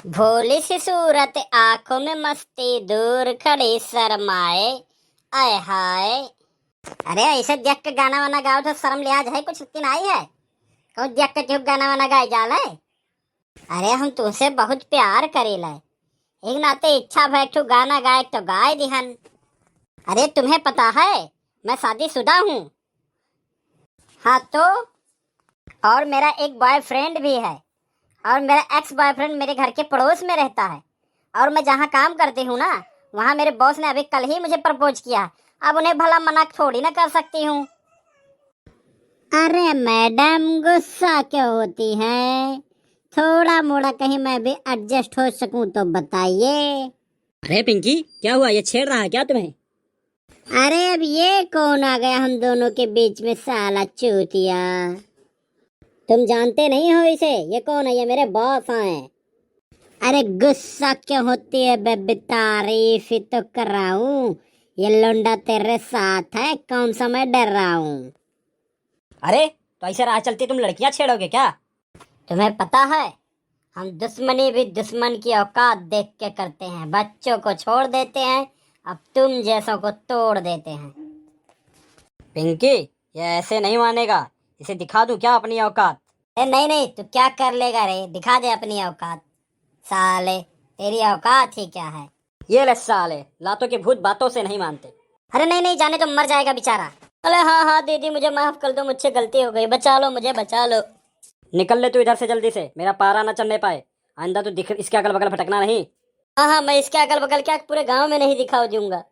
भोली सी सूरत, आंखों में मस्ती, दूर खड़ी शर्माए, आय हाय। अरे ऐसे देख के गाना वाना गाओ तो शर्म लिहाज है कुछ दिन आई है। कौन देख के क्यों गाना वाना गाए जा है। अरे हम तुमसे बहुत प्यार करेला, एक नाते इच्छा बैठू गाना गाए तो गाए दिहन। अरे तुम्हें पता है मैं शादीशुदा हूँ। हाँ तो, और मेरा एक बॉयफ्रेंड भी है, और मेरा एक्स बॉयफ्रेंड मेरे घर के पड़ोस में रहता है। और मैं जहाँ काम करती हूँ ना, वहाँ मेरे बॉस ने अभी कल ही मुझे प्रपोज किया। अब उन्हें भला मना थोड़ी ना कर सकती हूँ। अरे मैडम गुस्सा क्यों होती हैं? थोड़ा मोड़ा कहीं मैं भी एडजस्ट हो सकूं तो बताइए। अरे पिंकी, क्या हुआ? ये छेड़ रहा है क्या तुम्हें? अरे अब ये कौन आ गया हम दोनों के बीच में, साला चूतिया। तुम जानते नहीं हो इसे? ये कौन है? ये मेरे बॉस हैं। अरे गुस्सा क्यों होती है बेबी, तारीफ ही तो कर रहा हूँ। ये लौंडा तेरे साथ है, कौन सा मैं डर रहा हूँ। अरे तो ऐसे राह चलती तुम लड़कियां छेड़ोगे क्या? तुम्हें पता है हम दुश्मनी भी दुश्मन की औकात देख के करते हैं। बच्चों को छोड़ देते हैं, अब तुम जैसों को तोड़ देते हैं। पिंकी, ये ऐसे नहीं मानेगा। इसे दिखा दूं क्या अपनी औकात? नहीं नहीं, तू क्या कर लेगा रे? दिखा दे अपनी औकात। साले तेरी औकात ही क्या है। ये ले साले, लातों के भूत बातों से नहीं मानते। अरे नहीं नहीं, जाने तो मर जाएगा बेचारा। अरे हाँ हाँ दीदी, मुझे माफ कर दो, मुझसे गलती हो गई, बचा लो मुझे, बचा लो। निकल ले तू इधर से जल्दी से, मेरा पारा न चढ़ने पाए। आइंदा तू दिख इसके अगल बगल भटकना नहीं। हाँ हाँ, मैं इसके अगल बगल क्या पूरे गांव में नहीं दिखाओ दूंगा।